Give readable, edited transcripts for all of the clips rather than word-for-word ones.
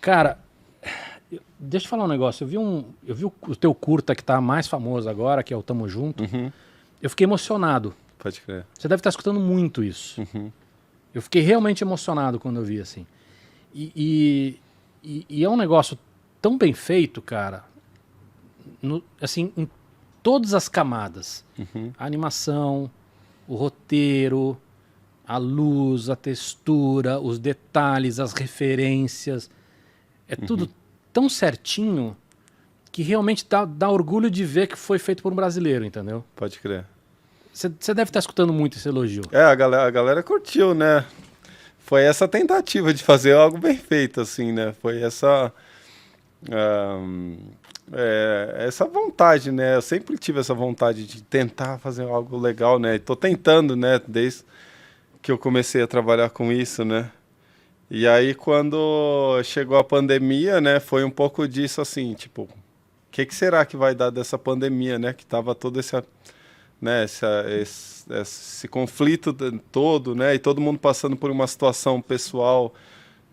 Cara, deixa eu falar um negócio. Eu vi o teu curta que tá mais famoso agora, que é o Tamo Junto. Uhum. Eu fiquei emocionado. Pode crer. Você deve estar escutando muito isso. Uhum. Eu fiquei realmente emocionado quando eu vi, assim. E é um negócio tão bem feito, cara, assim, em todas as camadas. Uhum. A animação, o roteiro, a luz, a textura, os detalhes, as referências. É tudo tão certinho que realmente dá orgulho de ver que foi feito por um brasileiro, entendeu? Pode crer. Você deve estar escutando muito esse elogio. A galera curtiu, né? Foi essa tentativa de fazer algo bem feito, assim, né? Foi essa... essa vontade, né? Eu sempre tive essa vontade de tentar fazer algo legal, né? E tô tentando, né? Desde que eu comecei a trabalhar com isso, né? E aí, quando chegou a pandemia, né? Foi um pouco disso, assim, tipo... O que será que vai dar dessa pandemia, né? Que tava todo esse conflito todo, né? E todo mundo passando por uma situação pessoal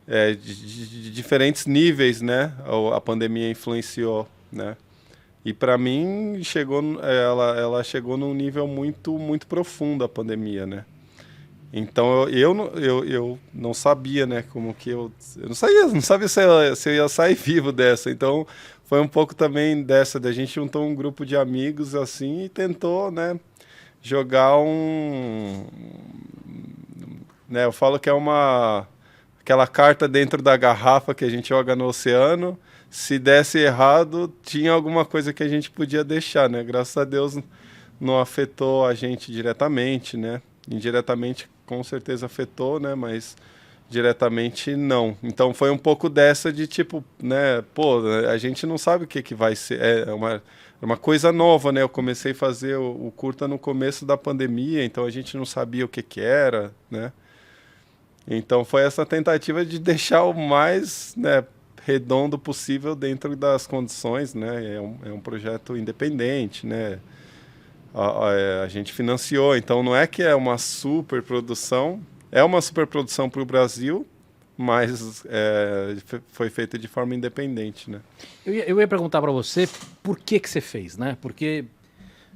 de diferentes níveis, né? A pandemia influenciou, né? E para mim ela chegou num nível muito profundo, a pandemia, né? Então eu não sabia, né? Como que eu não sabia se eu ia sair vivo dessa. Então foi um pouco também dessa, da gente juntou um grupo de amigos assim e tentou, né? Jogar né, eu falo que é aquela carta dentro da garrafa que a gente joga no oceano. Se desse errado, tinha alguma coisa que a gente podia deixar, né? Graças a Deus não afetou a gente diretamente, né? Indiretamente com certeza afetou, né? Mas diretamente não. Então foi um pouco dessa de tipo, né? Pô, a gente não sabe o que vai ser. É uma coisa nova, né? Eu comecei a fazer o curta no começo da pandemia, então a gente não sabia o que era, né? Então foi essa tentativa de deixar o mais, né, redondo possível dentro das condições, né? É um projeto independente, né? A gente financiou, então não é que é uma superprodução, é uma superprodução para o Brasil, mas foi feita de forma independente, né? Eu ia perguntar para você por que você fez, né? Porque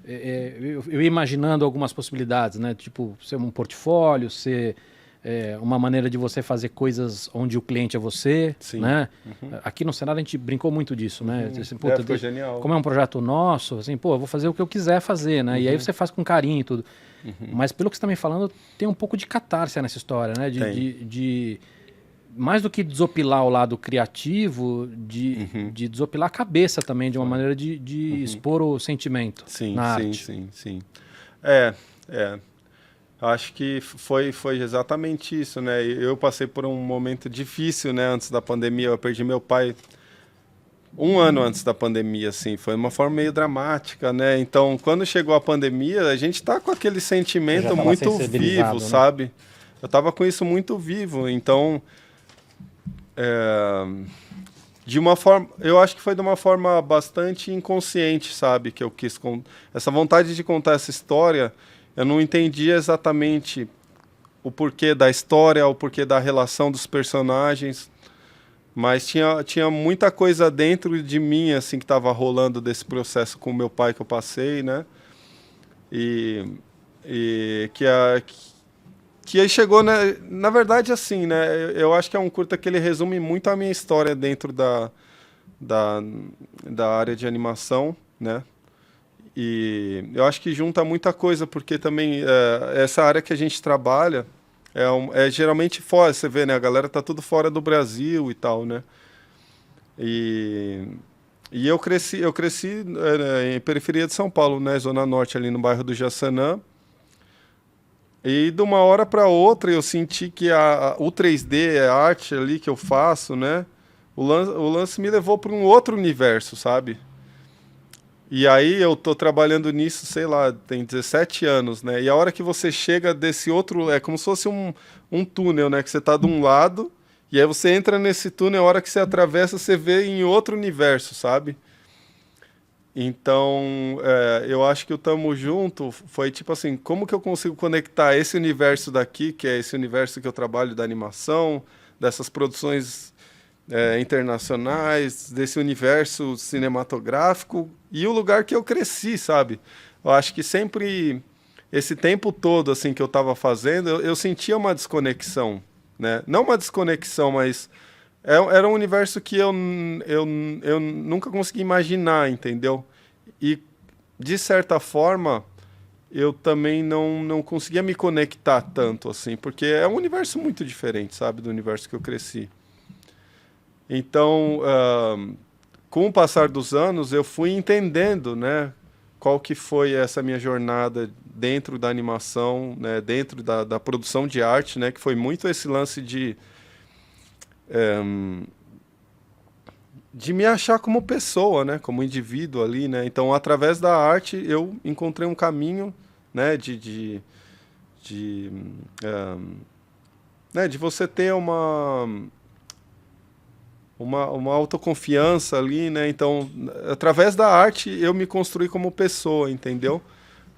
eu ia imaginando algumas possibilidades, né? Tipo, ser um portfólio, ser uma maneira de você fazer coisas onde o cliente é você, Sim. né? Uhum. Aqui no Senado a gente brincou muito disso, né? Assim, Ficou genial. Como é um projeto nosso, assim, pô, eu vou fazer o que eu quiser fazer, né? E aí você faz com carinho e tudo. Mas pelo que você está me falando, tem um pouco de catarse nessa história, né? De mais do que desopilar o lado criativo, de desopilar a cabeça também, de uma maneira de expor o sentimento na arte. Sim. Acho que foi exatamente isso, né? Eu passei por um momento difícil, né? Antes da pandemia, eu perdi meu pai 1 ano antes da pandemia, assim. Foi uma forma meio dramática, né? Então, quando chegou a pandemia, a gente tá com aquele sentimento muito vivo, né? Sabe? Eu tava com isso muito vivo, então... de uma forma, eu acho que foi de uma forma bastante inconsciente, sabe? Que eu quis... Essa vontade de contar essa história... Eu não entendia exatamente o porquê da história, o porquê da relação dos personagens, mas tinha muita coisa dentro de mim assim que estava rolando desse processo com o meu pai que eu passei, né? E que aí chegou, né? Na verdade, assim, né? Eu acho que é um curta que ele resume muito a minha história dentro da área de animação, né? E eu acho que junta muita coisa, porque também essa área que a gente trabalha é geralmente fora, você vê, né? A galera tá tudo fora do Brasil e tal, né? E eu cresci em periferia de São Paulo, né? Zona Norte, ali no bairro do Jaçanã. E de uma hora para outra eu senti que o 3D, a arte ali que eu faço, né? O lance me levou para um outro universo, sabe? E aí eu tô trabalhando nisso, sei lá, tem 17 anos, né? E a hora que você chega desse outro... É como se fosse um túnel, né? Que você tá de um lado, e aí você entra nesse túnel, a hora que você atravessa, você vê em outro universo, sabe? Então, eu acho que o Tamo Junto foi tipo assim, como que eu consigo conectar esse universo daqui, que é esse universo que eu trabalho da animação, dessas produções internacionais, desse universo cinematográfico e o lugar que eu cresci, sabe? Eu acho que sempre, esse tempo todo assim que eu estava fazendo, eu sentia uma desconexão, né? Não uma desconexão, mas era um universo que eu nunca consegui imaginar, entendeu? E, de certa forma, eu também não conseguia me conectar tanto, assim, porque é um universo muito diferente, sabe, do universo que eu cresci. Então, com o passar dos anos, eu fui entendendo, né, qual que foi essa minha jornada dentro da animação, né, dentro da produção de arte, né, que foi muito esse lance de me achar como pessoa, né, como indivíduo ali, né. Então, através da arte, eu encontrei um caminho, né, né, de você ter uma autoconfiança ali, né? Então, através da arte, eu me construí como pessoa, entendeu?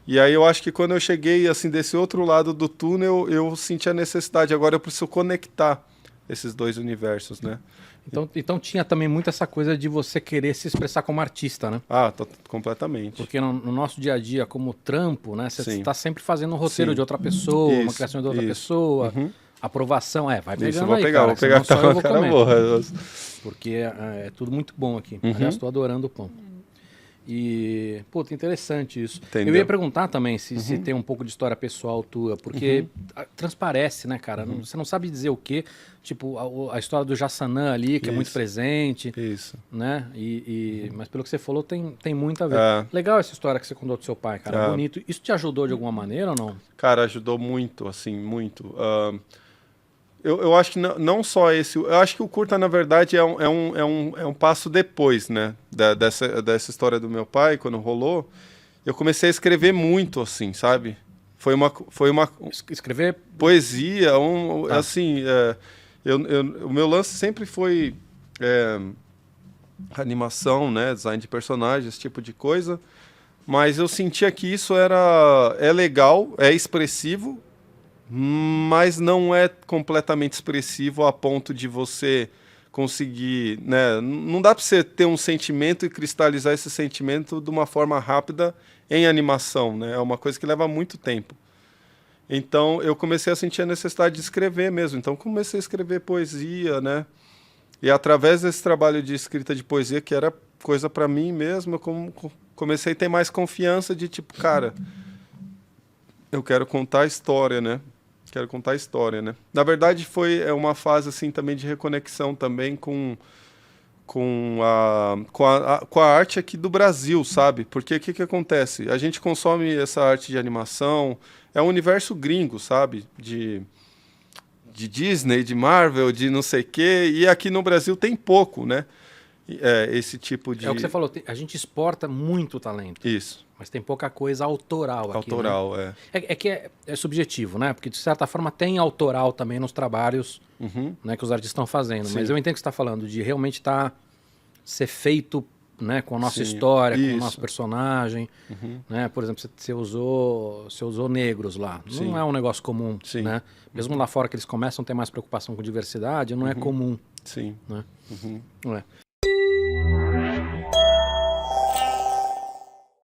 E aí eu acho que quando eu cheguei, assim, desse outro lado do túnel, eu senti a necessidade. Agora eu preciso conectar esses dois universos, né? Então tinha também muito essa coisa de você querer se expressar como artista, né? Ah, completamente. Porque no nosso dia a dia, como trampo, né? Você Sim. está sempre fazendo um roteiro Sim. de outra pessoa, uma Isso, criação de outra isso. pessoa, Uhum. aprovação, vai Isso, pegando vou aí, pegar, cara, vou pegar que senão tá só eu uma vou cara comer. boa. Porque é tudo muito bom aqui. Uhum. Aliás, estou adorando o pão. E, puta, interessante isso. Entendeu? Eu ia perguntar também se tem um pouco de história pessoal tua, porque transparece, né, cara? Você não sabe dizer o quê. Tipo, a história do Jassanã ali, que é muito presente. Isso. Né? Mas pelo que você falou, tem muito a ver. É. Legal essa história que você contou do seu pai, cara. É. Bonito. Isso te ajudou de alguma maneira ou não? Cara, ajudou muito, assim, muito. Eu acho que não só esse... Eu acho que o curta, na verdade, é um passo depois, né? Dessa história do meu pai, quando rolou. Eu comecei a escrever muito, assim, sabe? Foi uma Escrever... poesia, assim... o meu lance sempre foi animação, né? Design de personagens, esse tipo de coisa. Mas eu sentia que isso é legal, é expressivo, mas não é completamente expressivo a ponto de você conseguir, né? Não dá para você ter um sentimento e cristalizar esse sentimento de uma forma rápida em animação, né? É uma coisa que leva muito tempo. Então eu comecei a sentir a necessidade de escrever mesmo. Então comecei a escrever poesia, né? E através desse trabalho de escrita de poesia, que era coisa para mim mesmo, eu comecei a ter mais confiança de tipo, cara, eu quero contar a história, né? Quero contar a história, né? Na verdade, foi uma fase assim também de reconexão também com a arte aqui do Brasil, sabe? Porque o que acontece? A gente consome essa arte de animação, é um universo gringo, sabe? De Disney, de Marvel, de não sei o quê, e aqui no Brasil tem pouco, né? Esse tipo de... É o que você falou, a gente exporta muito talento. Isso. Mas tem pouca coisa autoral aqui. Autoral, né? É que é subjetivo, né? Porque, de certa forma, tem autoral também nos trabalhos né, que os artistas estão fazendo. Sim. Mas eu entendo que você está falando de realmente ser feito, né, com a nossa história, com o nosso personagem. Né? Por exemplo, você usou negros lá. Sim. Não é um negócio comum. Sim. Né? Mesmo lá fora que eles começam a ter mais preocupação com diversidade, não é comum. Sim. Né?